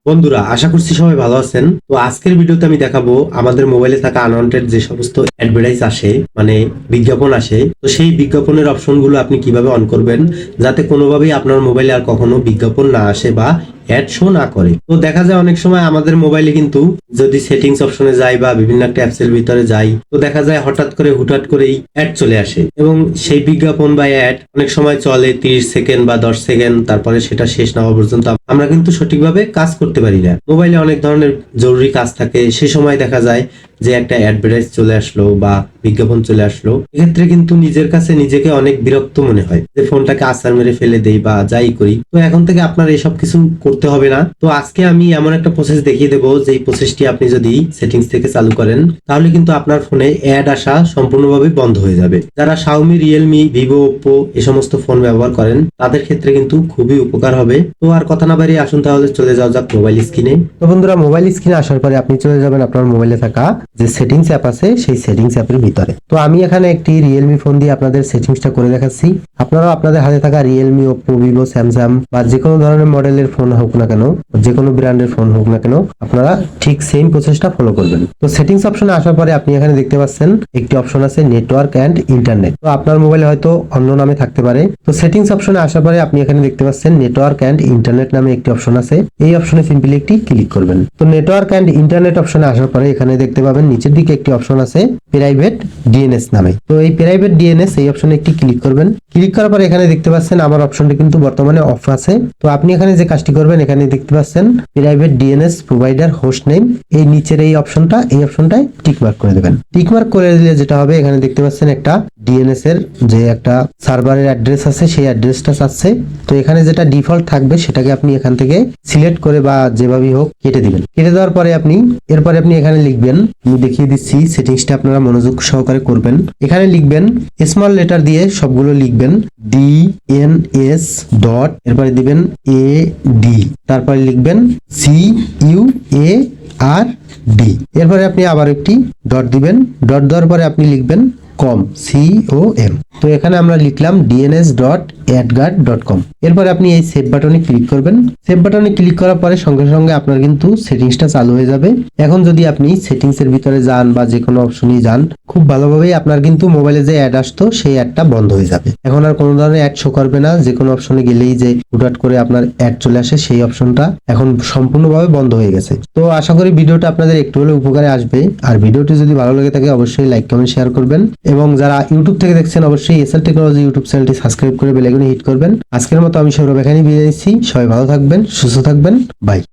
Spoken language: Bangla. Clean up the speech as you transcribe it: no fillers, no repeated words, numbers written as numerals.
বন্ধুরা, আশা করছি সবাই ভালো আছেন। তো আজকের ভিডিওতে আমি দেখাবো আমাদের মোবাইলে থাকা আনওয়ান্টেড যে সমস্ত অ্যাডভার্টাইজ আসে, মানে বিজ্ঞাপন আসে, তো সেই বিজ্ঞাপনের অপশনগুলো আপনি কিভাবে অন করবেন যাতে কোনোভাবেই আপনার মোবাইলে আর কখনো বিজ্ঞাপন না আসে বা অ্যাড শো না করে। তো দেখা যায় অনেক সময় আমাদের মোবাইলে কিন্তু যদি সেটিংস অপশনে যাই বা বিভিন্ন একটা অ্যাপস এর ভিতরে যাই, তো দেখা যায় হঠাৎ করে হুটহাট করেই অ্যাড চলে আসে এবং সেই বিজ্ঞাপন বা অ্যাড অনেক সময় চলে 30 সেকেন্ড বা 10 সেকেন্ড, তারপরে সেটা শেষ না হওয়া পর্যন্ত আমরা কিন্তু সঠিকভাবে কাজ করতে পারি না। মোবাইলে অনেক ধরনের জরুরি কাজ থাকে, সে সময় দেখা যায় যে একটা অ্যাডভার্টাইজ চলে আসলো বা বিজ্ঞাপন চলে আসলো, এক্ষেত্রে কিন্তু নিজের কাছে নিজেকে অনেক বিরক্ত মনে হয় যে ফোনটাকে আছাড় মেরে ফেলে দেই বা যাই করি। তো এখন থেকে আপনার এসব কিছু করতে হবে না। তো আজকে আমি এমন একটা প্রসেস দেখিয়ে দেবো যে এই প্রসেসটি আপনি যদি সেটিংস থেকে চালু করেন তাহলে কিন্তু আপনার ফোনে অ্যাড আসা সম্পূর্ণভাবে বন্ধ হয়ে যাবে। যারা শাওমি, রিয়েলমি, ভিভো, ওপ্পো এ সমস্ত ফোন ব্যবহার করেন তাদের ক্ষেত্রে কিন্তু খুবই উপকার হবে। তো আর কথা না বাড়িয়ে আসুন তাহলে চলে যাওয়া যাক মোবাইল স্ক্রিনে। তো বন্ধুরা, মোবাইল স্ক্রিনে আসার পরে আপনি চলে যাবেন আপনার মোবাইলে থাকা যে সেটিংস অ্যাপ আছে সেই সেটিংস অ্যাপের ভিতরে। তো আমি এখানে একটি রিয়েলমি ফোন দিয়ে আপনাদের সেটিংসটা করে দেখাচ্ছি। আপনারাও আপনাদের হাতে থাকা রিয়েলমি, ওপ্পো, ভিভো, স্যামসাং বা যে কোনো ধরনের মডেলের ফোন হোক না কেন, যে কোনো ব্র্যান্ডের ফোন হোক না কেন, আপনারা ঠিক সেম প্রসেসটা ফলো করবেন। তো সেটিংস অপশনে আসার পরে আপনি এখানে দেখতে পাচ্ছেন একটি অপশন আছে নেটওয়ার্ক অ্যান্ড ইন্টারনেট। তো আপনার মোবাইলে হয়তো অন্য নামে থাকতে পারে। তো সেটিংস অপশনে আসার পরে আপনি এখানে দেখতে পাচ্ছেন নেটওয়ার্ক অ্যান্ড ইন্টারনেট নামে একটি অপশন আছে। এই অপশনে সিম্পলি একটি ক্লিক করবেন। তো নেটওয়ার্ক অ্যান্ড ইন্টারনেট অপশনে আসার পরে এখানে দেখতে পাবেন নিচের দিকে একটি অপশন আছে প্রাইভেট ডিএনএস নামে। তো এই প্রাইভেট ডিএনএস এই অপশনে একটি ক্লিক করবেন। ক্লিক করার পরে এখানে দেখতে পাচ্ছেন আমার অপশনটি কিন্তু বর্তমানে অফ আছে। তো আপনি এখানে যে কাজটি করবেন, এখানে দেখতে পাচ্ছেন private DNS provider host name, এই নিচের এই অপশনটায় টিক মার্ক করে দেবেন। টিক মার্ক করে দিলে যেটা হবে, এখানে দেখতে পাচ্ছেন একটা ডিএনএস এর যে একটা সার্ভারের অ্যাড্রেস আছে সেই অ্যাড্রেসটা চাচ্ছে। তো এখানে যেটা ডিফল্ট থাকবে সেটাকে আপনি এখান থেকে সিলেক্ট করে বা যেভাবেই হোক কেটে দিবেন। কেটে দেওয়ার পরে এরপরে আপনি এখানে লিখবেন, আমি দেখিয়ে দিচ্ছি সেটিংসটা আপনারা মনোযোগ সহকারে করবেন। এখানে লিখবেন স্মল লেটার দিয়ে সবগুলো লিখবেন ডিএনএস ডট, এরপরে দিবেন এডি, তারপরে লিখবেন CUARD, এরপরে আপনি আবার একটি ডট দিবেন। ডট দেওয়ার পরে আপনি লিখবেন কম, COM। তো এখানে আমরা লিখলাম dns.adguard.com। এরপরে আপনি এই সেভ বাটনে ক্লিক করবেন। সেভ বাটনে ক্লিক করার পরে সঙ্গে সঙ্গে আপনার কিন্তু সেটিংসটা চালু হয়ে যাবে। এখন যদি আপনি সেটিংস এর ভিতরে যান বা যে কোনো অপশনেই যান, খুব ভালোভাবেই আপনার কিন্তু মোবাইলে যে অ্যাড আসতো সেই অ্যাডটা বন্ধ হয়ে যাবে। এখন আর কোনো ধরনের অ্যাড শো করবে না। যে কোনো অপশনে গেলেই যে হুটহাট করে আপনার অ্যাড চলে আসে সেই অপশনটা এখন সম্পূর্ণভাবে বন্ধ হয়ে গেছে। তো আশা করি ভিডিওটা আপনাদের একটু হলেও উপকারে আসবে। আর ভিডিওটি যদি ভালো লেগে থাকে অবশ্যই লাইক, কমেন্ট, শেয়ার করবেন এবং যারা ইউটিউব থেকে দেখছেন অবশ্যই এসএল টেকনোলজি ইউটিউব চ্যানেলটি সাবস্ক্রাইব করে বেল আইকনে হিট করবেন। আজকের মতো আমি সৌরভ এখানেই বিদায় নিচ্ছি। সবাই ভালো থাকবেন, সুস্থ থাকবেন, বাই।